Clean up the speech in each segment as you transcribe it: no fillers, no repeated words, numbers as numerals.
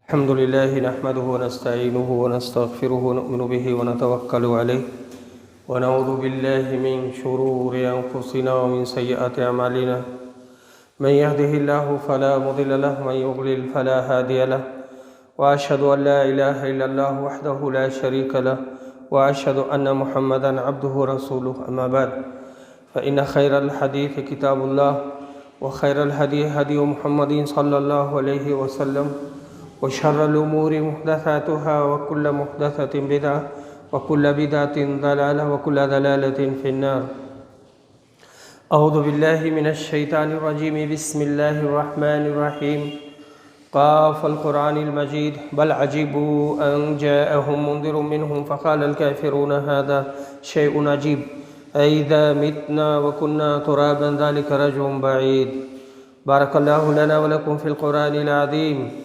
الحمد لله نحمده ونستعينه ونستغفره ونؤمن به ونتوكل عليه ونعوذ بالله من شرور أنفسنا ومن سيئات أعمالنا من يهده الله فلا مضل له ومن يضلل فلا هادي له وأشهد أن لا إله إلا الله وحده لا شريك له وأشهد أن محمدا عبده ورسوله أما بعد فإن خير الحديث كتاب الله وخير الهدي هدي محمد صلى الله عليه وسلم وشر الأمور محدثاتها وكل محدثة بدعة وكل بدعة ضلالة وكل ضلالة في النار. أعوذ بالله من الشيطان الرجيم. بسم الله الرحمن الرحيم. قاف القرآن المجيد بل عجبوا أن جاءهم منذر منهم فقال الكافرون هذا شيء عجيب أئذا متنا وكنا ترابا ذلك رجع بعيد. بارك الله لنا ولكم في القرآن العظيم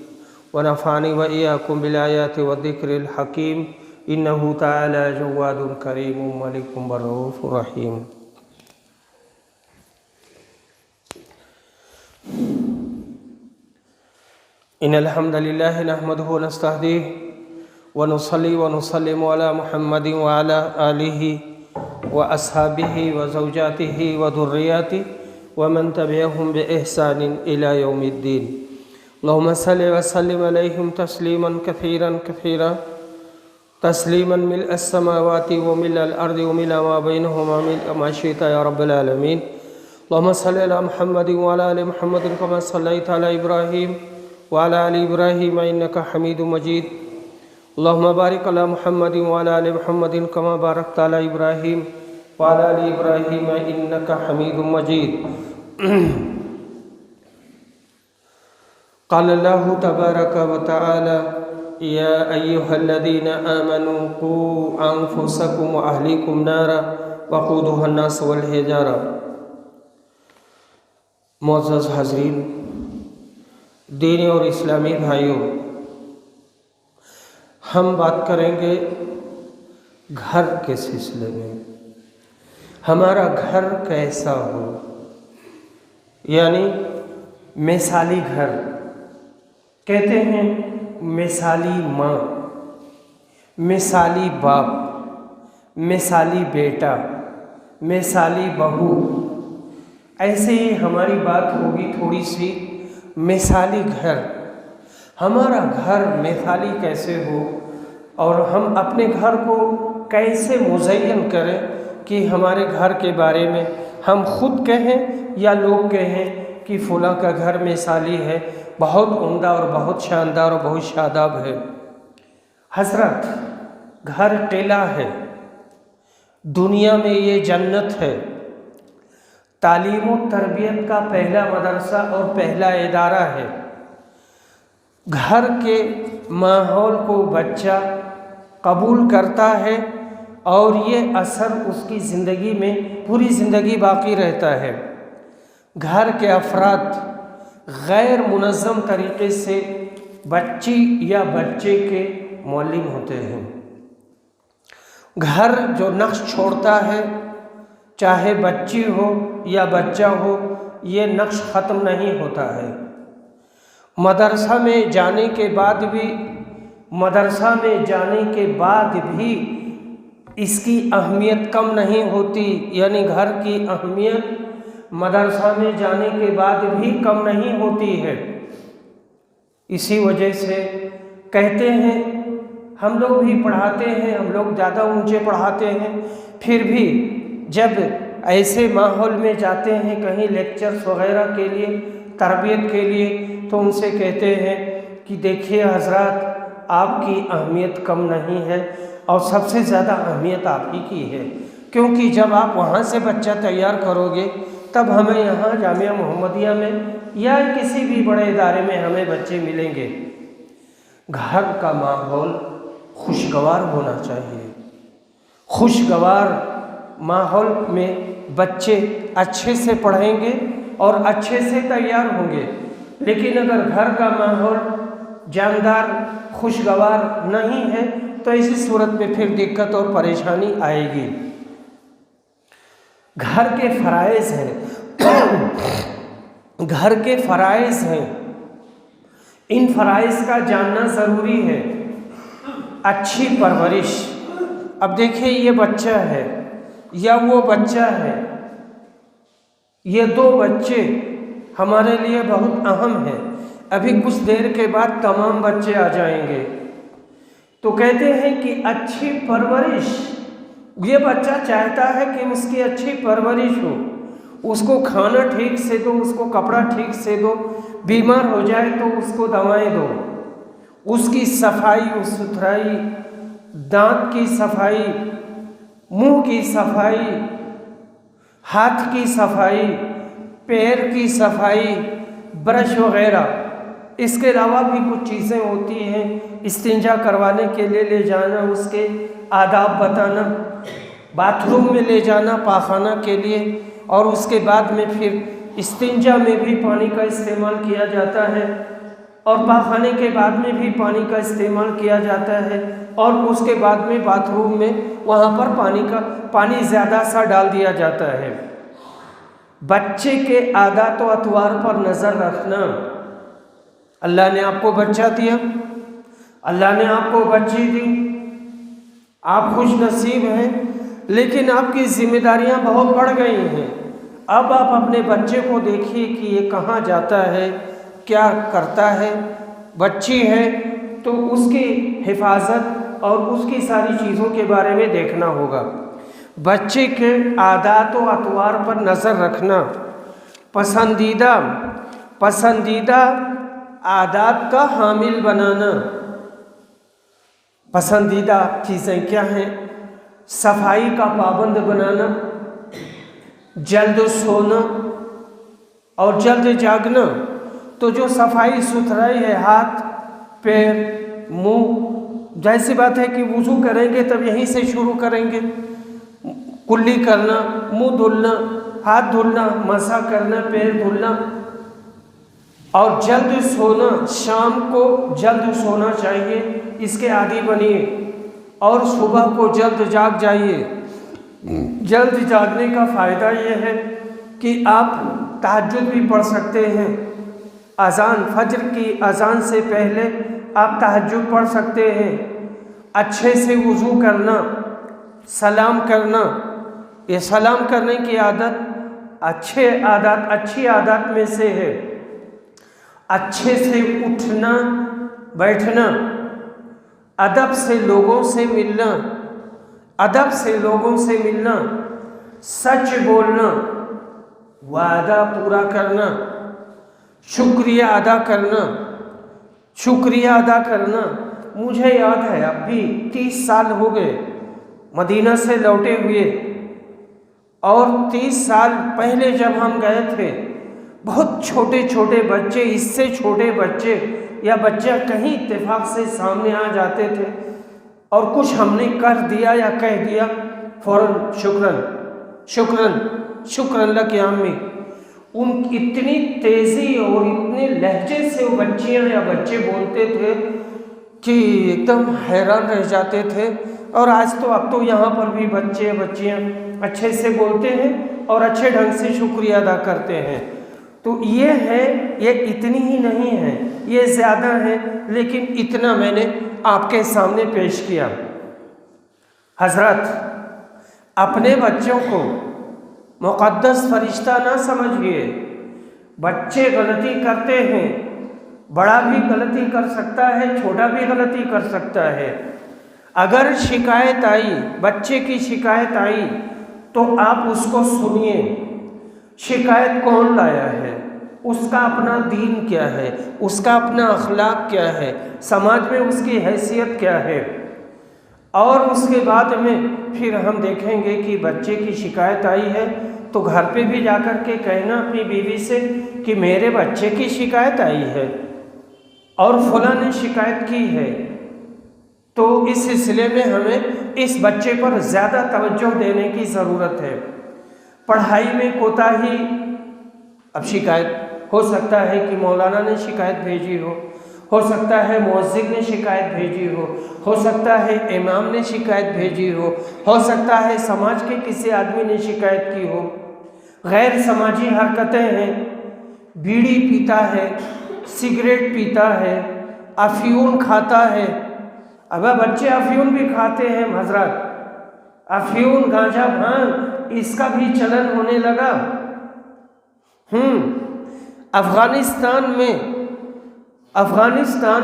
ونفعني وإياكم بالآيات والذكر الحكيم إنه تعالى جواد كريم ملك رؤوف رحيم. إن الحمد لله نحمده ونستهديه ونصلي ونسلم على محمد وعلى آله وأصحابه وزوجاته وذرياته ومن تبعهم بإحسان إلى يوم الدين. اللهم صل وسلم عليهم تسليما كثيرا كثيرا تسليما ملء السماوات وملء الأرض وملء ما بينهما ملء ما شئت يا رب العالمين. اللهم صل على محمد وعلى آل محمد كما صليت على إبراهيم وعلى آل إبراهيم إنك حميد مجيد. اللهم بارك على محمد وعلى آل محمد كما باركت على إبراهيم وعلى آل إبراهيم إنك حميد مجيد. قال الله تبارك وتعالى يا أيها الذين آمنوا قوا أنفسكم وأهليكم نارا وقودها الناس والحجارة. معزز حاضرین، دینی اور اسلامی بھائیوں، ہم بات کریں گے گھر کے سلسلے میں. ہمارا گھر کیسا ہو، یعنی مثالی گھر. کہتے ہیں مثالی ماں، مثالی باپ، مثالی بیٹا، مثالی بہو. ایسے ہی ہماری بات ہوگی تھوڑی سی مثالی گھر. ہمارا گھر مثالی کیسے ہو اور ہم اپنے گھر کو کیسے مزین کریں کہ ہمارے گھر کے بارے میں ہم خود کہیں یا لوگ کہیں کہ فلاں کا گھر مثالی ہے، بہت عمدہ اور بہت شاندار اور بہت شاداب ہے. حضرت، گھر ٹیلا ہے، دنیا میں یہ جنت ہے. تعلیم و تربیت کا پہلا مدرسہ اور پہلا ادارہ ہے. گھر کے ماحول کو بچہ قبول کرتا ہے اور یہ اثر اس کی زندگی میں پوری زندگی باقی رہتا ہے. گھر کے افراد غیر منظم طریقے سے بچی یا بچے کے معلم ہوتے ہیں. گھر جو نقش چھوڑتا ہے، چاہے بچی ہو یا بچہ ہو، یہ نقش ختم نہیں ہوتا ہے. مدرسہ میں جانے کے بعد بھی اس کی اہمیت کم نہیں ہوتی، یعنی گھر کی اہمیت مدرسہ میں جانے کے بعد بھی کم نہیں ہوتی ہے. اسی وجہ سے کہتے ہیں، ہم لوگ بھی پڑھاتے ہیں، ہم لوگ زیادہ اونچے پڑھاتے ہیں، پھر بھی جب ایسے ماحول میں جاتے ہیں کہیں لیکچرز وغیرہ کے لیے، تربیت کے لیے، تو ان سے کہتے ہیں کہ دیکھیے حضرات، آپ کی اہمیت کم نہیں ہے اور سب سے زیادہ اہمیت آپ ہی کی ہے، کیونکہ جب آپ وہاں سے بچہ تیار کرو گے تب ہمیں یہاں جامعہ محمدیہ میں یا کسی بھی بڑے ادارے میں ہمیں بچے ملیں گے. گھر کا ماحول خوشگوار ہونا چاہیے. خوشگوار ماحول میں بچے اچھے سے پڑھیں گے اور اچھے سے تیار ہوں گے. لیکن اگر گھر کا ماحول جاندار خوشگوار نہیں ہے تو اسی صورت میں پھر دقت اور پریشانی آئے گی. گھر کے فرائض ہیں، گھر کے فرائض ہیں. ان فرائض کا جاننا ضروری ہے۔ اچھی پرورش، اب دیکھیں یہ بچہ ہے یا وہ بچہ ہے، یہ دو بچے ہمارے لیے بہت اہم ہیں۔ ابھی کچھ دیر کے بعد تمام بچے آ جائیں گے، تو کہتے ہیں کہ اچھی پرورش، یہ بچہ چاہتا ہے کہ اس کی اچھی پرورش ہو، اس کو کھانا ٹھیک سے دو، اس کو کپڑا ٹھیک سے دو، بیمار ہو جائے تو اس کو دوائیں دو، اس کی صفائی ستھرائی، دانت کی صفائی، منہ کی صفائی، ہاتھ کی صفائی، پیر کی صفائی، برش وغیرہ۔ اس کے علاوہ بھی کچھ چیزیں ہوتی ہیں، استنجا کروانے کے لیے لے جانا، اس کے آداب بتانا، باتھ روم میں لے جانا پاخانہ کے لیے، اور اس کے بعد میں پھر استنجا میں بھی پانی کا استعمال کیا جاتا ہے، اور پاخانے کے بعد میں بھی پانی کا استعمال کیا جاتا ہے، اور اس کے بعد میں باتھ روم میں وہاں پر پانی زیادہ سا ڈال دیا جاتا ہے۔ بچے کے عادات و اطوار پر نظر رکھنا۔ اللہ نے آپ کو بچہ دیا، اللہ نے آپ کو بچی دی، آپ خوش نصیب ہیں، لیکن آپ کی ذمہ داریاں بہت بڑھ گئی ہیں۔ اب آپ اپنے بچے کو دیکھیے کہ یہ کہاں جاتا ہے، کیا کرتا ہے۔ بچی ہے تو اس کی حفاظت اور اس کی ساری چیزوں کے بارے میں دیکھنا ہوگا۔ بچے کے عادات و اطوار پر نظر رکھنا، پسندیدہ عادات کا حامل بنانا۔ پسندیدہ چیزیں کیا ہیں؟ صفائی کا پابند بنانا، جلد سونا اور جلد جاگنا۔ تو جو صفائی ستھرائی ہے، ہاتھ، پیر، منہ، جیسی بات ہے کہ وضو کریں گے تب یہیں سے شروع کریں گے، کلی کرنا، منہ دھلنا، ہاتھ دھلنا، مسح کرنا، پیر دھلنا، اور جلد سونا۔ شام کو جلد سونا چاہیے، اس کے عادی بنیے، اور صبح کو جلد جاگ جائیے۔ جلد جاگنے کا فائدہ یہ ہے کہ آپ تہجد بھی پڑھ سکتے ہیں، فجر کی اذان سے پہلے آپ تہجد پڑھ سکتے ہیں۔ اچھے سے وضو کرنا، سلام کرنا، یہ سلام کرنے کی عادت اچھی عادات میں سے ہے۔ اچھے سے اٹھنا بیٹھنا، ادب سے لوگوں سے ملنا، سچ بولنا، وعدہ پورا کرنا، شکریہ ادا کرنا۔ مجھے یاد ہے اب بھی 30 سال ہو گئے مدینہ سے لوٹے ہوئے، اور 30 سال پہلے جب ہم گئے تھے، بہت چھوٹے بچے، اس سے چھوٹے بچے یا بچہ کہیں اتفاق سے سامنے آ جاتے تھے، اور کچھ ہم نے کر دیا یا کہہ دیا، فوراً شکراً لک یا امی۔ ان اتنی تیزی اور اتنے لہجے سے وہ بچیاں یا بچے بولتے تھے کہ ایک دم حیران رہ جاتے تھے۔ اور اب تو یہاں پر بھی بچیاں اچھے سے بولتے ہیں اور اچھے ڈھنگ سے شکریہ ادا کرتے ہیں۔ تو یہ اتنی ہی نہیں ہے، یہ زیادہ ہے، لیکن اتنا میں نے آپ کے سامنے پیش کیا۔ حضرات، اپنے بچوں کو مقدس فرشتہ نہ سمجھیے۔ بچے غلطی کرتے ہیں، بڑا بھی غلطی کر سکتا ہے، چھوٹا بھی غلطی کر سکتا ہے۔ اگر شکایت آئی، بچے کی شکایت آئی، تو آپ اس کو سنیے۔ شکایت کون لایا ہے؟ اس کا اپنا دین کیا ہے؟ اس کا اپنا اخلاق کیا ہے؟ سماج میں اس کی حیثیت کیا ہے؟ اور اس کے بعد میں پھر ہم دیکھیں گے کہ بچے کی شکایت آئی ہے تو گھر پہ بھی جا کر کے کہنا اپنی بیوی سے کہ میرے بچے کی شکایت آئی ہے اور فلاں نے شکایت کی ہے۔ تو اس سلسلے میں ہمیں اس بچے پر زیادہ توجہ دینے کی ضرورت ہے۔ پڑھائی میں کوتاہی، اب شکایت ہو سکتا ہے کہ مولانا نے شکایت بھیجی ہو سکتا ہے مؤذن نے شکایت بھیجی ہو سکتا ہے امام نے شکایت بھیجی ہو سکتا ہے سماج کے کسی آدمی نے شکایت کی ہو۔ غیر سماجی حرکتیں ہیں، بیڑی پیتا ہے، سگریٹ پیتا ہے، افیون کھاتا ہے۔ اب بچے افیون بھی کھاتے ہیں حضرات، افیون، گانجا، بھانگ، اس کا بھی چلن ہونے لگا۔ افغانستان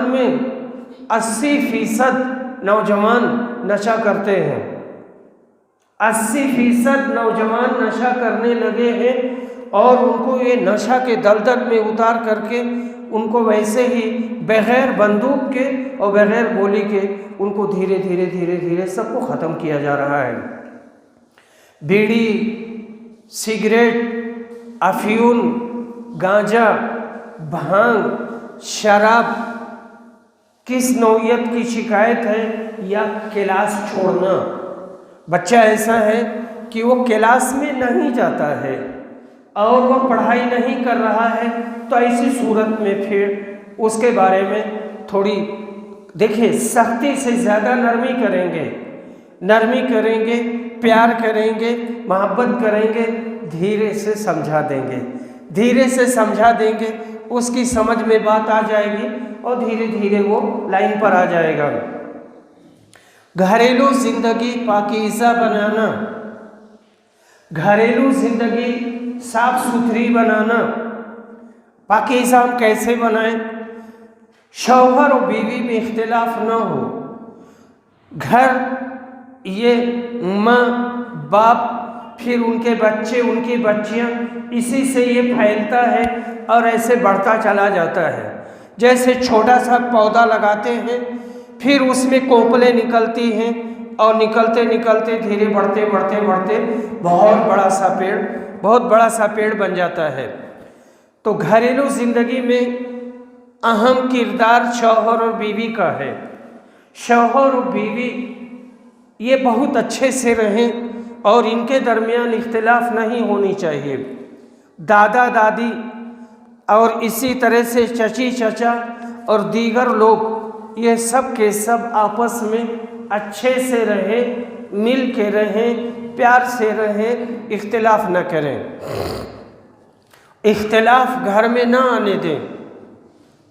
میں 80% نوجوان نشہ کرتے ہیں، 80% نوجوان نشہ کرنے لگے ہیں، اور ان کو یہ نشہ کے دلدل میں اتار کر کے ان کو ویسے ہی بغیر بندوق کے اور بغیر گولی کے ان کو دھیرے دھیرے دھیرے دھیرے سب کو ختم کیا جا رہا ہے۔ بیڑی، سگریٹ، افیون، گانجا، بھانگ، شراب، کس نوعیت کی شکایت ہے؟ یا کلاس چھوڑنا۔ بچہ ایسا ہے کہ وہ کلاس میں نہیں جاتا ہے اور وہ پڑھائی نہیں کر رہا ہے، تو ایسی صورت میں پھر اس کے بارے میں تھوڑی دیکھیں، سختی سے زیادہ نرمی کریں گے، پیار کریں گے، محبت کریں گے، دھیرے سے سمجھا دیں گے، اس کی سمجھ میں بات آ جائے گی اور دھیرے دھیرے وہ لائن پر آ جائے گا۔ گھریلو زندگی پاکیزہ بنانا، گھریلو زندگی صاف ستھری بنانا۔ پاکیزہ ہم کیسے بنائیں؟ شوہر و بیوی میں اختلاف نہ ہو، گھر، یہ ماں باپ، پھر ان کے بچے، ان کی بچیاں، اسی سے یہ پھیلتا ہے اور ایسے بڑھتا چلا جاتا ہے۔ جیسے چھوٹا سا پودا لگاتے ہیں، پھر اس میں کوپلیں نکلتی ہیں، اور نکلتے نکلتے دھیرے بڑھتے بہت بڑا سا پیڑ بن جاتا ہے۔ تو گھریلو زندگی میں اہم کردار شوہر اور بیوی کا ہے۔ شوہر اور بیوی یہ بہت اچھے سے رہیں اور ان کے درمیان اختلاف نہیں ہونی چاہیے۔ دادا دادی اور اسی طرح سے چچی چچا اور دیگر لوگ، یہ سب کے سب آپس میں اچھے سے رہیں، مل کے رہیں، پیار سے رہیں، اختلاف نہ کریں۔ اختلاف گھر میں نہ آنے دیں،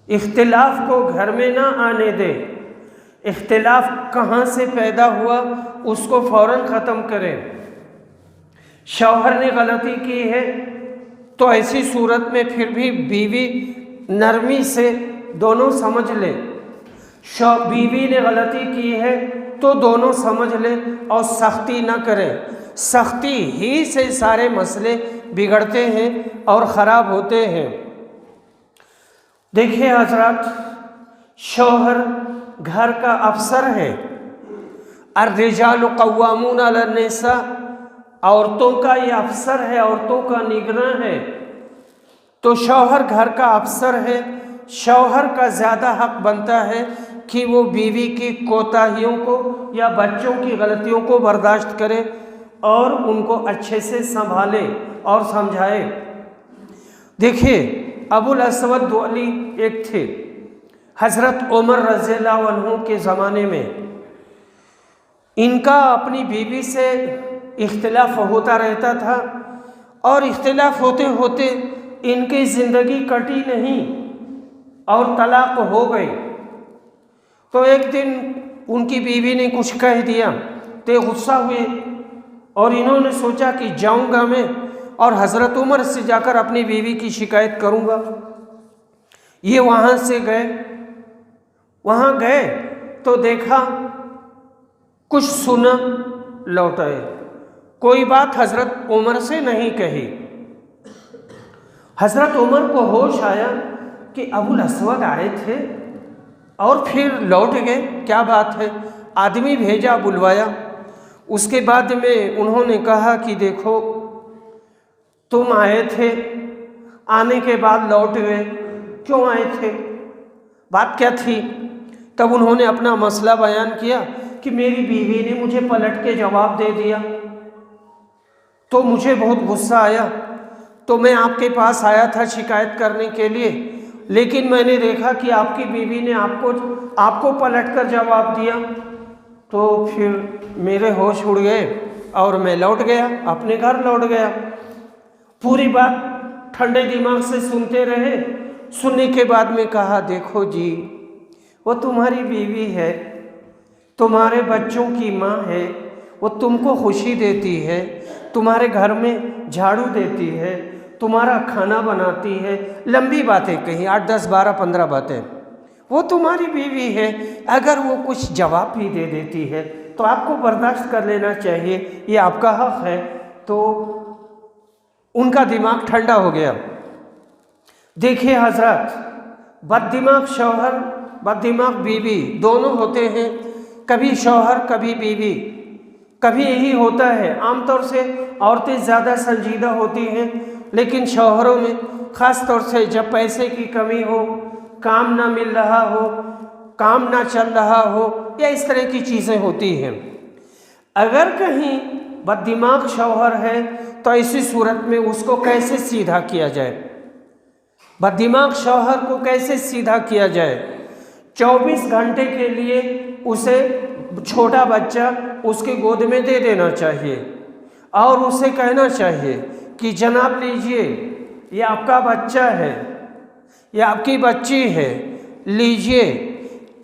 اختلاف کو گھر میں نہ آنے دیں۔ اختلاف کہاں سے پیدا ہوا اس کو فوراً ختم کریں۔ شوہر نے غلطی کی ہے تو ایسی صورت میں پھر بھی بیوی نرمی سے دونوں سمجھ لے۔ بیوی نے غلطی کی ہے تو دونوں سمجھ لیں اور سختی نہ کریں۔ سختی ہی سے سارے مسئلے بگڑتے ہیں اور خراب ہوتے ہیں۔ دیکھیں حضرات، شوہر گھر کا افسر ہے۔ الرجال قوامون علی النساء، عورتوں کا یہ افسر ہے، عورتوں کا نگراں ہے۔ تو شوہر گھر کا افسر ہے، شوہر کا زیادہ حق بنتا ہے کہ وہ بیوی کی کوتاہیوں کو یا بچوں کی غلطیوں کو برداشت کرے اور ان کو اچھے سے سنبھالے اور سمجھائے۔ دیکھیے، ابو الاسود دؤلی ایک تھے، حضرت عمر رضی اللہ عنہ کے زمانے میں ان کا اپنی بیوی سے اختلاف ہوتا رہتا تھا، اور اختلاف ہوتے ہوتے ان کی زندگی کٹی نہیں اور طلاق ہو گئی۔ تو ایک دن ان کی بیوی نے کچھ کہہ دیا تو غصہ ہوئے، اور انہوں نے سوچا کہ جاؤں گا میں اور حضرت عمر سے جا کر اپنی بیوی کی شکایت کروں گا۔ یہ وہاں گئے تو دیکھا، کچھ سنا، لوٹ آئے، کوئی بات حضرت عمر سے نہیں کہی۔ حضرت عمر کو ہوش آیا کہ ابو الاسود آئے تھے اور پھر لوٹ گئے، کیا بات ہے؟ آدمی بھیجا، بلوایا۔ اس کے بعد میں انہوں نے کہا کہ دیکھو، تم آئے تھے، آنے کے بعد لوٹ گئے، کیوں آئے تھے؟ بات کیا تھی؟ تب انہوں نے اپنا مسئلہ بیان کیا کہ میری بیوی نے مجھے پلٹ کے جواب دے دیا، تو مجھے بہت غصہ آیا، تو میں آپ کے پاس آیا تھا شکایت کرنے کے لیے، لیکن میں نے دیکھا کہ آپ کی بیوی نے آپ کو پلٹ کر جواب دیا، تو پھر میرے ہوش اڑ گئے اور میں لوٹ گیا، اپنے گھر لوٹ گیا۔ پوری بات ٹھنڈے دماغ سے سنتے رہے سننے کے بعد میں کہا دیکھو جی وہ تمہاری بیوی ہے، تمہارے بچوں کی ماں ہے، وہ تم کو خوشی دیتی ہے، تمہارے گھر میں جھاڑو دیتی ہے، تمہارا کھانا بناتی ہے، لمبی باتیں کہیں 8 10 12 15 باتیں، وہ تمہاری بیوی ہے، اگر وہ کچھ جواب بھی دے دیتی ہے تو آپ کو برداشت کر لینا چاہیے، یہ آپ کا حق ہے۔ تو ان کا دماغ ٹھنڈا ہو گیا۔ دیکھیے حضرات، بد دماغ شوہر بد دماغ بیوی دونوں ہوتے ہیں، کبھی شوہر کبھی بیوی، کبھی یہی ہوتا ہے۔ عام طور سے عورتیں زیادہ سنجیدہ ہوتی ہیں، لیکن شوہروں میں خاص طور سے جب پیسے کی کمی ہو، کام نہ مل رہا ہو، کام نہ چل رہا ہو، یا اس طرح کی چیزیں ہوتی ہیں۔ اگر کہیں بد دماغ شوہر ہے تو ایسی صورت میں اس کو کیسے سیدھا کیا جائے؟ بد دماغ شوہر کو کیسے سیدھا کیا جائے؟ 24 گھنٹے کے لیے اسے چھوٹا بچہ اس کے گود میں دے دینا چاہیے، اور اسے کہنا چاہیے کہ جناب لیجئے، یہ آپ کا بچہ ہے، یہ آپ کی بچی ہے، لیجئے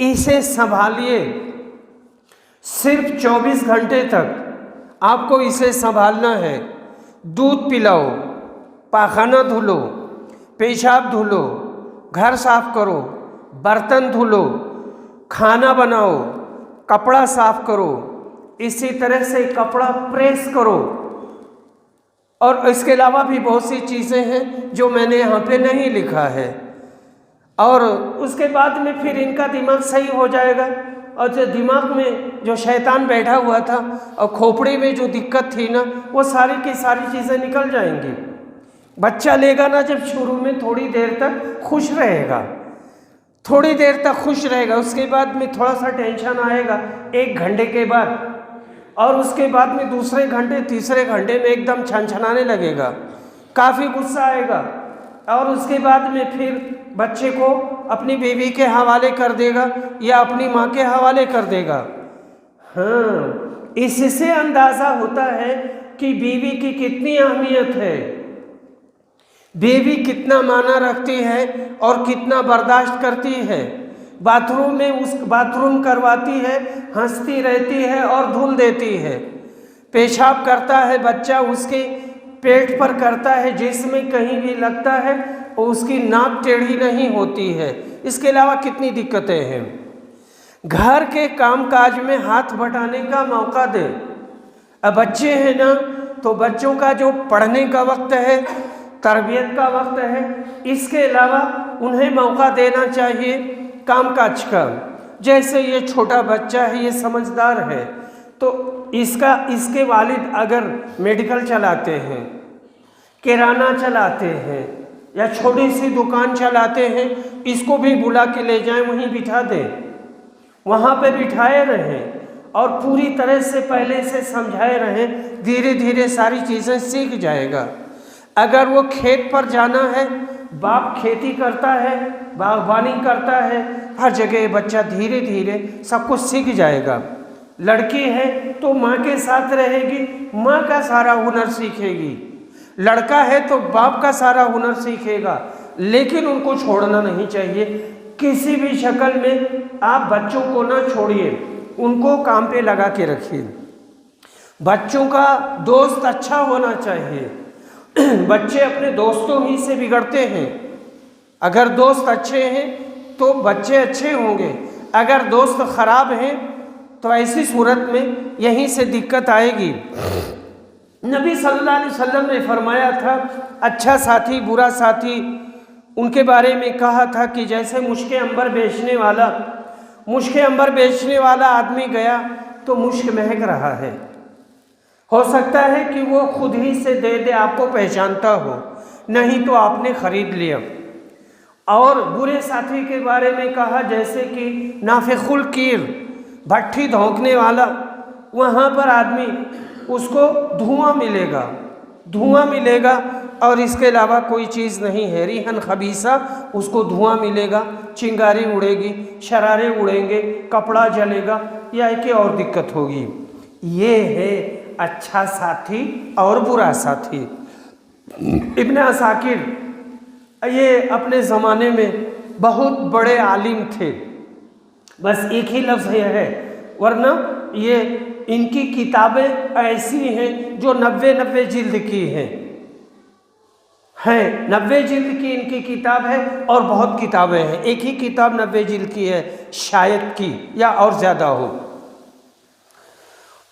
اسے سنبھالیے، صرف 24 گھنٹے تک آپ کو اسے سنبھالنا ہے۔ دودھ پلاؤ، پاخانہ دھلو، پیشاب دھلو، گھر صاف کرو، برتن دھلو، کھانا بناؤ، کپڑا صاف کرو، اسی طرح سے کپڑا پریس کرو، اور اس کے علاوہ بھی بہت سی چیزیں ہیں جو میں نے یہاں پہ نہیں لکھا ہے۔ اور اس کے بعد میں پھر ان کا دماغ صحیح ہو جائے گا، اور جو دماغ میں جو شیطان بیٹھا ہوا تھا اور کھوپڑی میں جو دقت تھی نا، وہ ساری کی ساری چیزیں نکل جائیں گی۔ بچہ لے گا نا جب شروع میں تھوڑی دیر تک خوش رہے گا، تھوڑی دیر تک خوش رہے گا، اس کے بعد میں تھوڑا سا ٹینشن آئے گا 1 گھنٹے کے بعد، اور اس کے بعد میں دوسرے گھنٹے تیسرے گھنٹے میں ایک دم چھنچھنانے لگے گا، کافی غصہ آئے گا، اور اس کے بعد میں پھر بچے کو اپنی بیوی کے حوالے کر دے گا یا اپنی ماں کے حوالے کر دے گا۔ ہاں، اس سے اندازہ ہوتا ہے کہ بیوی کی کتنی اہمیت ہے، بیوی کتنا معنی رکھتی ہے اور کتنا برداشت کرتی ہے۔ باتھ روم میں باتھ روم کرواتی ہے، ہنستی رہتی ہے اور دھل دیتی ہے۔ پیشاب کرتا ہے بچہ، اس کے پیٹ پر کرتا ہے، جس میں کہیں بھی لگتا ہے اور اس کی ناک ٹیڑھی نہیں ہوتی ہے۔ اس کے علاوہ کتنی دقتیں ہیں۔ گھر کے کام کاج میں ہاتھ بٹانے کا موقع دے۔ اب بچے ہیں نا، تو بچوں کا جو پڑھنے کا وقت ہے، تربیت کا وقت ہے، اس کے علاوہ انہیں موقع دینا چاہیے کام کاج کا۔ جیسے یہ چھوٹا بچہ ہے، یہ سمجھدار ہے، تو اس کے والد اگر میڈیکل چلاتے ہیں، کرانہ چلاتے ہیں، یا چھوٹی سی دکان چلاتے ہیں، اس کو بھی بلا کے لے جائیں، وہیں بٹھا دیں، وہاں پہ بٹھائے رہیں، اور پوری طرح سے پہلے سے سمجھائے رہیں، دھیرے دھیرے ساری چیزیں سیکھ جائے گا۔ اگر وہ کھیت پر جانا ہے، باپ کھیتی کرتا ہے، باغبانی کرتا ہے، ہر جگہ بچہ دھیرے دھیرے سب کچھ سیکھ جائے گا۔ لڑکی ہے تو ماں کے ساتھ رہے گی، ماں کا سارا ہنر سیکھے گی۔ لڑکا ہے تو باپ کا سارا ہنر سیکھے گا، لیکن ان کو چھوڑنا نہیں چاہیے کسی بھی شکل میں۔ آپ بچوں کو نہ چھوڑیے، ان کو کام پہ لگا کے رکھیے۔ بچوں کا دوست اچھا ہونا چاہیے۔ بچے اپنے دوستوں ہی سے بگڑتے ہیں۔ اگر دوست اچھے ہیں تو بچے اچھے ہوں گے، اگر دوست خراب ہیں تو ایسی صورت میں یہیں سے دقت آئے گی۔ نبی صلی اللہ علیہ وسلم نے فرمایا تھا، اچھا ساتھی برا ساتھی، ان کے بارے میں کہا تھا کہ جیسے مشک عنبر بیچنے والا آدمی گیا تو مشک مہک رہا ہے، ہو سکتا ہے کہ وہ خود ہی سے دے دے، آپ کو پہچانتا ہو، نہیں تو آپ نے خرید لیا۔ اور برے ساتھی کے بارے میں کہا جیسے کہ نافخ الکیر، بھٹی دھونکنے والا، وہاں پر آدمی اس کو دھواں ملے گا اور اس کے علاوہ کوئی چیز نہیں ہے۔ ریحن خبیثہ، اس کو دھواں ملے گا، چنگاری اڑے گی، شرارے اڑیں گے، کپڑا جلے گا، یا ایک اور دقت ہوگی۔ یہ ہے اچھا ساتھی اور برا ساتھی۔ ابن عساکر یہ اپنے زمانے میں بہت بڑے عالم تھے، بس ایک ہی لفظ ہے، ورنہ یہ ان کی کتابیں ایسی ہیں جو 90 جلد کی ہیں، 90 جلد کی ان کی کتاب ہے، اور بہت کتابیں ہیں، ایک ہی کتاب 90 جلد کی ہے شاید کی، یا اور زیادہ ہو۔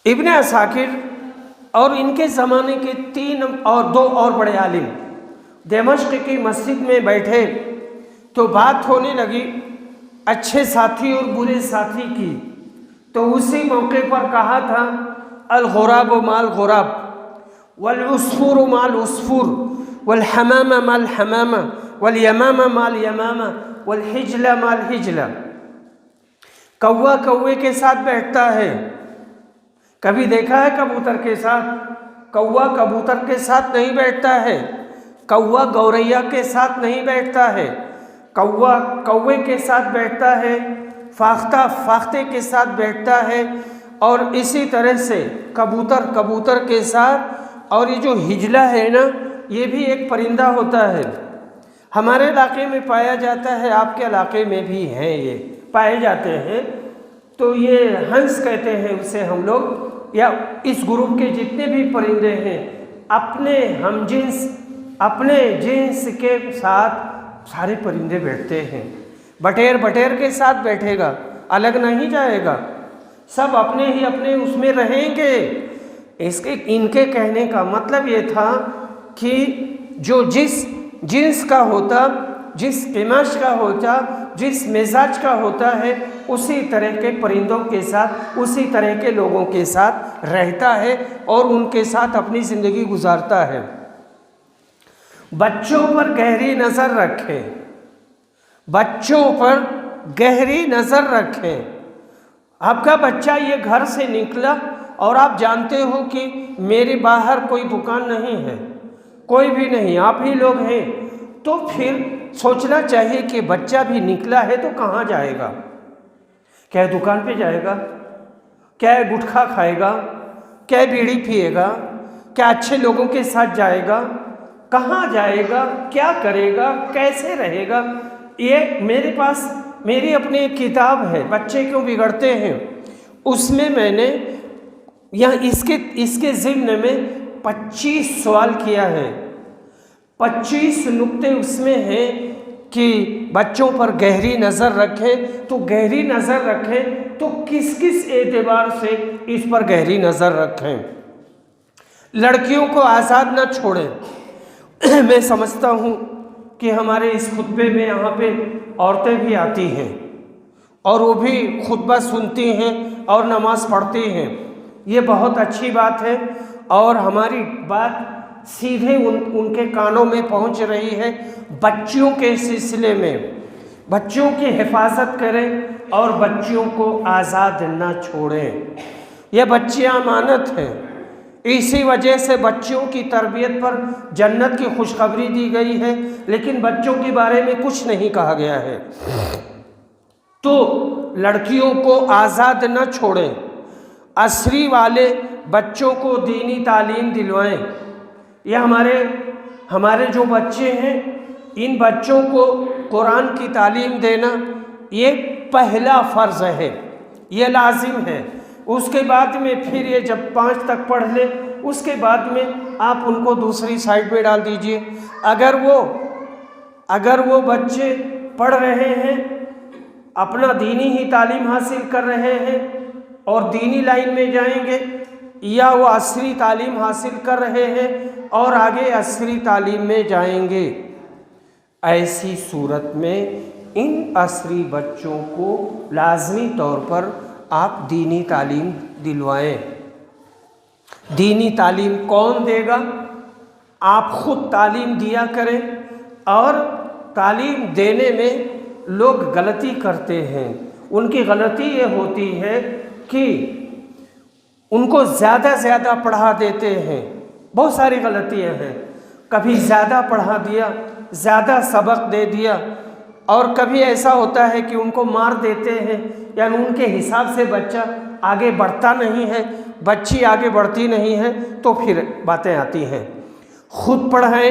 ابن عساکر اور ان کے زمانے کے 2 اور بڑے عالم دمشق کی مسجد میں بیٹھے تو بات ہونے لگی اچھے ساتھی اور برے ساتھی کی، تو اسی موقع پر کہا تھا الغراب مال غراب، والعصفور مال عصفور، والحمامہ مال حمامہ، والیمامہ مال یمامہ، والحجلہ مال حجلہ۔ کوا کوے کے ساتھ بیٹھتا ہے، کبھی دیکھا ہے کبوتر کے ساتھ؟ کوا کبوتر کے ساتھ نہیں بیٹھتا ہے، کوا گوریا کے ساتھ نہیں بیٹھتا ہے، کوا کوے کے ساتھ بیٹھتا ہے، فاختہ فاختے کے ساتھ بیٹھتا ہے، اور اسی طرح سے کبوتر کبوتر کے ساتھ۔ اور یہ جو ہجلہ ہے نا، یہ بھی ایک پرندہ ہوتا ہے، ہمارے علاقے میں پایا جاتا ہے، آپ کے علاقے میں بھی ہیں، یہ پائے جاتے ہیں، تو یہ ہنس کہتے ہیں اسے ہم لوگ، یا اس گروپ کے جتنے بھی پرندے ہیں اپنے ہم جنس، اپنے جنس کے ساتھ سارے پرندے بیٹھتے ہیں۔ بٹیر بٹیر کے ساتھ بیٹھے گا، الگ نہیں جائے گا، سب اپنے ہی اپنے اس میں رہیں گے۔ ان کے کہنے کا مطلب یہ تھا کہ جو جس جنس کا ہوتا، جس قماش کا ہوتا، جس مزاج کا ہوتا ہے، اسی طرح کے پرندوں کے ساتھ، اسی طرح کے لوگوں کے ساتھ رہتا ہے اور ان کے ساتھ اپنی زندگی گزارتا ہے۔ بچوں پر گہری نظر رکھیں، بچوں پر گہری نظر رکھیں۔ آپ کا بچہ یہ گھر سے نکلا اور آپ جانتے ہو کہ میرے باہر کوئی دکان نہیں ہے، کوئی بھی نہیں، آپ ہی لوگ ہیں، تو پھر سوچنا چاہیے کہ بچہ بھی نکلا ہے تو کہاں جائے گا؟ کیا دکان پہ جائے گا؟ کیا گٹکھا کھائے گا؟ کیا بیڑی پیے گا؟ کیا اچھے لوگوں کے ساتھ جائے گا؟ کہاں جائے گا؟ کیا کرے گا؟ کیسے رہے گا؟ یہ میرے پاس میری اپنی ایک کتاب ہے، بچے کیوں بگڑتے ہیں، اس میں میں نے اس کے ضمن میں 25 سوال کیا ہے، 25 نکتے اس میں ہیں کہ بچوں پر گہری نظر رکھیں۔ تو گہری نظر رکھیں تو کس کس اعتبار سے اس پر گہری نظر رکھیں؟ لڑکیوں کو آزاد نہ چھوڑیں۔ میں سمجھتا ہوں کہ ہمارے اس خطبے میں یہاں پہ عورتیں بھی آتی ہیں اور وہ بھی خطبہ سنتی ہیں اور نماز پڑھتی ہیں، یہ بہت اچھی بات ہے، اور ہماری بات سیدھے ان کے کانوں میں پہنچ رہی ہے۔ بچیوں کے سلسلے میں بچوں کی حفاظت کریں اور بچیوں کو آزاد نہ چھوڑیں، یہ بچیاں امانت ہیں، اسی وجہ سے بچیوں کی تربیت پر جنت کی خوشخبری دی گئی ہے، لیکن بچوں کے بارے میں کچھ نہیں کہا گیا ہے۔ تو لڑکیوں کو آزاد نہ چھوڑیں، عصری والے بچوں کو دینی تعلیم دلوائیں۔ یہ ہمارے جو بچے ہیں، ان بچوں کو قرآن کی تعلیم دینا یہ پہلا فرض ہے، یہ لازم ہے۔ اس کے بعد میں پھر یہ جب 5 تک پڑھ لے، اس کے بعد میں آپ ان کو دوسری سائڈ میں ڈال دیجئے۔ اگر وہ بچے پڑھ رہے ہیں، اپنا دینی ہی تعلیم حاصل کر رہے ہیں اور دینی لائن میں جائیں گے، یا وہ عصری تعلیم حاصل کر رہے ہیں اور آگے عصری تعلیم میں جائیں گے، ایسی صورت میں ان عصری بچوں کو لازمی طور پر آپ دینی تعلیم دلوائیں۔ دینی تعلیم کون دے گا؟ آپ خود تعلیم دیا کریں، اور تعلیم دینے میں لوگ غلطی کرتے ہیں۔ ان کی غلطی یہ ہوتی ہے کہ ان کو زیادہ پڑھا دیتے ہیں، بہت ساری غلطیاں ہیں، کبھی زیادہ پڑھا دیا، زیادہ سبق دے دیا، اور کبھی ایسا ہوتا ہے کہ ان کو مار دیتے ہیں، یعنی ان کے حساب سے بچہ آگے بڑھتا نہیں ہے، بچی آگے بڑھتی نہیں ہے، تو پھر باتیں آتی ہیں۔ خود پڑھائیں،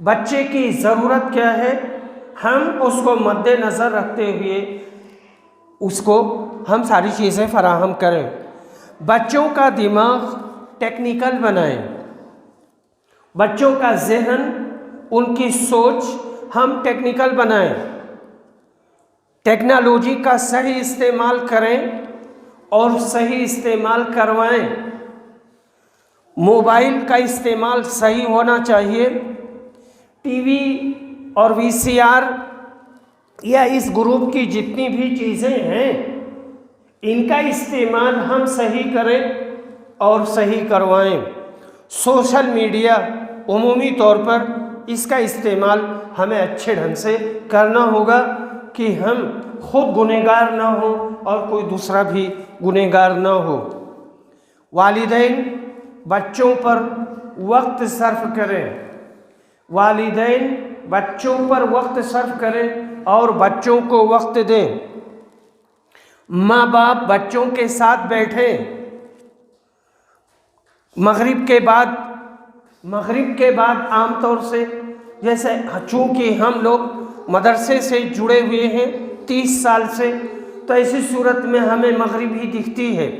بچے کی ضرورت کیا ہے، ہم اس کو مد نظر رکھتے ہوئے اس کو ہم ساری چیزیں فراہم کریں۔ بچوں کا دماغ ٹیکنیکل بنائیں، بچوں کا ذہن، ان کی سوچ ہم ٹیکنیکل بنائیں، ٹیکنالوجی کا صحیح استعمال کریں اور صحیح استعمال کروائیں۔ موبائل کا استعمال صحیح ہونا چاہیے، ٹی وی اور وی سی آر یا اس گروپ کی جتنی بھی چیزیں ہیں ان کا استعمال ہم صحیح کریں اور صحیح کروائیں۔ سوشل میڈیا عمومی طور پر اس کا استعمال ہمیں اچھے ڈھنگ سے کرنا ہوگا کہ ہم خود گنہگار نہ ہوں اور کوئی دوسرا بھی گنہگار نہ ہو۔ والدین بچوں پر وقت صرف کریں، والدین بچوں پر وقت صرف کریں اور بچوں کو وقت دیں۔ ماں باپ بچوں کے ساتھ بیٹھیں، مغرب کے بعد عام طور سے جیسے چونکہ ہم لوگ مدرسے سے جڑے ہوئے ہیں 30 سال سے، تو ایسی صورت میں ہمیں مغرب ہی دکھتی ہے،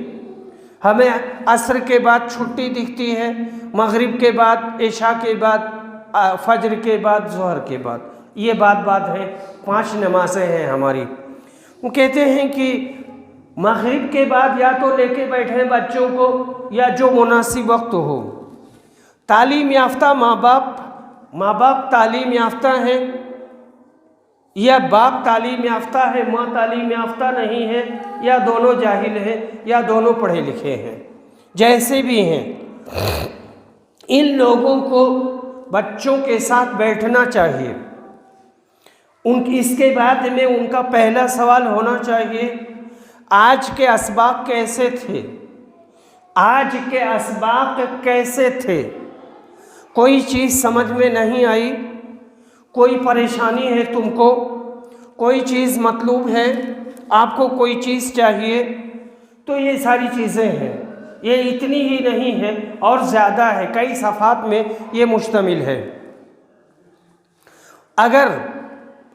ہمیں عصر کے بعد چھٹی دکھتی ہے، مغرب کے بعد، عشاء کے بعد، فجر کے بعد، ظہر کے بعد، یہ بات ہے 5 نمازیں ہیں ہماری۔ وہ کہتے ہیں کہ مغرب کے بعد یا تو لے کے بیٹھیں بچوں کو یا جو مناسب وقت ہو۔ تعلیم یافتہ ماں باپ تعلیم یافتہ ہیں یا باپ تعلیم یافتہ ہے، ماں تعلیم یافتہ نہیں ہے، یا دونوں جاہل ہیں یا دونوں پڑھے لکھے ہیں، جیسے بھی ہیں، ان لوگوں کو بچوں کے ساتھ بیٹھنا چاہیے۔ اس کے بعد میں ان کا پہلا سوال ہونا چاہیے، آج کے اسباق کیسے تھے؟ آج کے اسباق کیسے تھے؟ کوئی چیز سمجھ میں نہیں آئی، کوئی پریشانی ہے تم کو، کوئی چیز مطلوب ہے، آپ کو کوئی چیز چاہیے، تو یہ ساری چیزیں ہیں، یہ اتنی ہی نہیں ہے اور زیادہ ہے، کئی صفحات میں یہ مشتمل ہے۔ اگر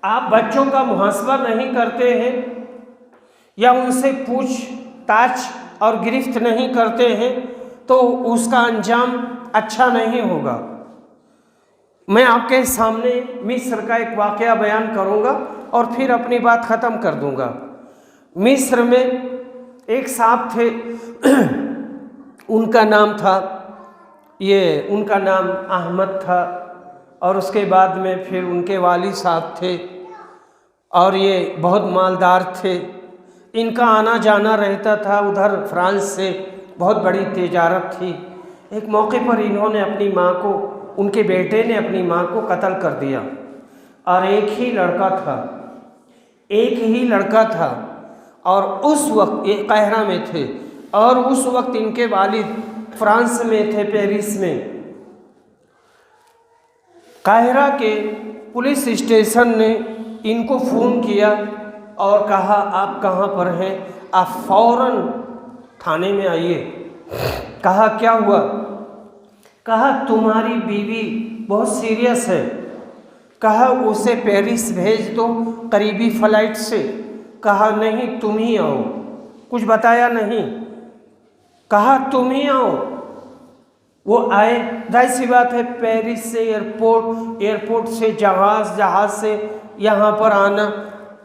آپ بچوں کا محاسبہ نہیں کرتے ہیں یا ان سے پوچھ تاچھ اور گرفت نہیں کرتے ہیں تو اس کا انجام اچھا نہیں ہوگا۔ میں آپ کے سامنے مصر کا ایک واقعہ بیان کروں گا اور پھر اپنی بات ختم کر دوں گا۔ مصر میں ایک صاحب تھے، ان کا نام احمد تھا، اور اس کے بعد میں پھر ان کے والد صاحب تھے اور یہ بہت مالدار تھے۔ ان کا آنا جانا رہتا تھا ادھر فرانس سے، بہت بڑی تجارت تھی۔ ایک موقع پر انہوں نے اپنی ماں کو، ان کے بیٹے نے اپنی ماں کو قتل کر دیا، اور ایک ہی لڑکا تھا اور اس وقت یہ قاہرہ میں تھے، اور اس وقت ان کے والد فرانس میں تھے، پیرس میں۔ قاہرہ کے پولیس اسٹیشن نے ان کو فون کیا اور کہا آپ کہاں پر ہیں، آپ فوراً تھانے میں آئیے۔ کہا کیا ہوا؟ کہا تمہاری بیوی بہت سیریس ہے، کہا اسے پیرس بھیج دو قریبی فلائٹ سے۔ کہا نہیں تم ہی آؤ، کچھ بتایا نہیں، کہا تم ہی آؤ۔ وہ آئے، ظاہر سی بات ہے پیرس سے ایئرپورٹ سے جہاز سے یہاں پر آنا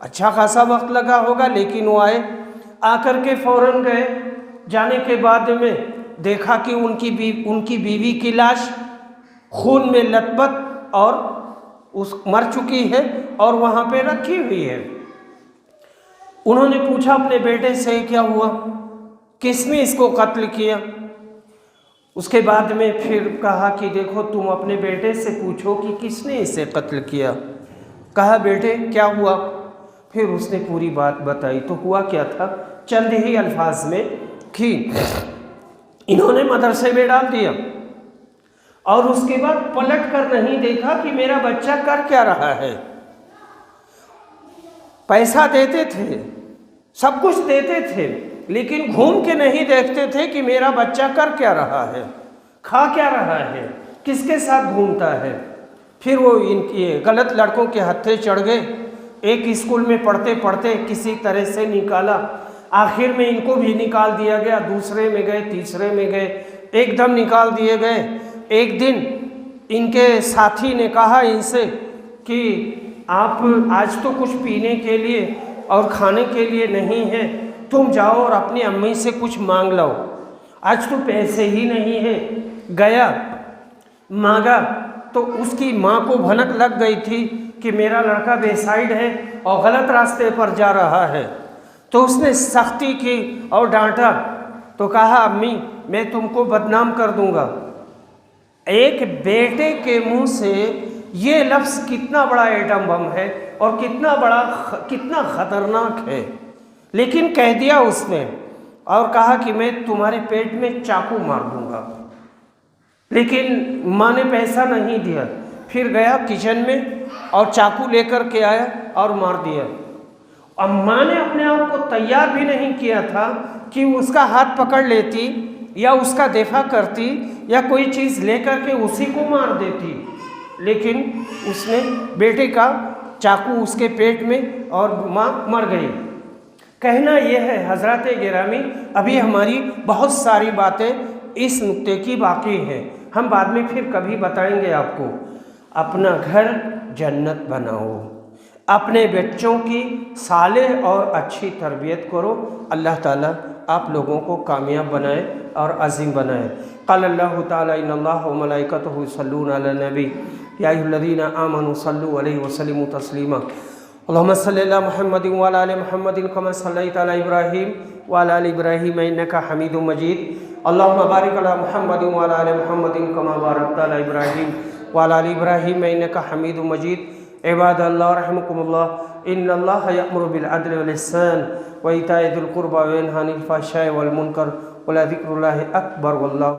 اچھا خاصا وقت لگا ہوگا، لیکن وہ آئے، آ کر کے فوراً گئے۔ جانے کے بعد میں دیکھا کہ ان کی بیوی کی لاش خون میں لت پت اور مر چکی ہے اور وہاں پہ رکھی ہوئی ہے۔ انہوں نے پوچھا اپنے بیٹے سے کیا ہوا، کس نے اس کو قتل کیا؟ اس کے بعد میں پھر کہا کہ دیکھو تم اپنے بیٹے سے پوچھو کہ کس نے اسے قتل کیا۔ کہا بیٹے کیا ہوا؟ پھر اس نے پوری بات بتائی۔ تو ہوا کیا تھا چند ہی الفاظ میں کہ انہوں نے مدرسے میں ڈال دیا اور اس کے بعد پلٹ کر نہیں دیکھا کہ میرا بچہ کر کیا رہا ہے۔ پیسہ دیتے تھے، سب کچھ دیتے تھے، لیکن گھوم کے نہیں دیکھتے تھے کہ میرا بچہ کر کیا رہا ہے، کھا کیا رہا ہے، کس کے ساتھ گھومتا ہے۔ پھر وہ یہ غلط لڑکوں کے ہتھے چڑھ گئے، ایک اسکول میں پڑھتے پڑھتے کسی طرح سے نکالا، آخر میں ان کو بھی نکال دیا گیا، دوسرے میں گئے، تیسرے میں گئے، ایک دم نکال دیے گئے۔ ایک دن ان کے ساتھی نے کہا ان سے کہ آپ آج تو کچھ پینے کے لیے اور کھانے کے لیے نہیں ہے، تم جاؤ اور اپنی امی سے کچھ مانگ لاؤ، آج تو پیسے ہی نہیں ہے۔ گیا مانگا تو اس کی ماں کو بھنک لگ گئی تھی کہ میرا لڑکا بے سائیڈ ہے اور غلط راستے پر جا رہا ہے، تو اس نے سختی کی اور ڈانٹا، تو کہا امی میں تم کو بدنام کر دوں گا۔ ایک بیٹے کے منہ سے یہ لفظ کتنا بڑا ایٹم بم ہے اور کتنا خطرناک ہے، لیکن کہہ دیا اس نے اور کہا کہ میں تمہارے پیٹ میں چاقو مار دوں گا، لیکن ماں نے پیسہ نہیں دیا۔ پھر گیا کچن میں اور چاقو لے کر کے آیا اور مار دیا۔ اب ماں نے اپنے آپ کو تیار بھی نہیں کیا تھا کہ اس کا ہاتھ پکڑ لیتی یا اس کا دفاع کرتی یا کوئی چیز لے کر کے اسی کو مار دیتی، لیکن اس نے بیٹے کا چاقو اس کے پیٹ میں اور ماں مر گئی۔ کہنا یہ ہے حضرات گرامی، ابھی ہماری بہت ساری باتیں اس نقطے کی باقی ہیں، ہم بعد میں پھر کبھی بتائیں گے آپ کو۔ اپنا گھر جنت بناؤ، اپنے بچوں کی صالح اور اچھی تربیت کرو، اللہ تعالیٰ آپ لوگوں کو کامیاب بنائے اور عظیم بنائے۔ قال اللہ تعالیٰ ان اللہ و ملائکتہ یصلون علی النبی یا ایھا الذین آمنوا صلوا علیہ وسلموا تسلیما اللہم صلی علی محمد وعلی آل محمد کما صلیت علی ابراہیم وعلی آل ابراہیم انک حمید مجید اللہم بارک علی محمد وعلی آل محمد کما بارکت علی ابراہیم وعلی آل ابراہیم انک حمید مجید۔ عباد اللہ رحمکم اللہ، ان اللہ یأمر بالعدل والاحسان وایتاء ذی القربى وینہی عن الفحشاء والمنکر ولذکر اللہ اکبر واللہ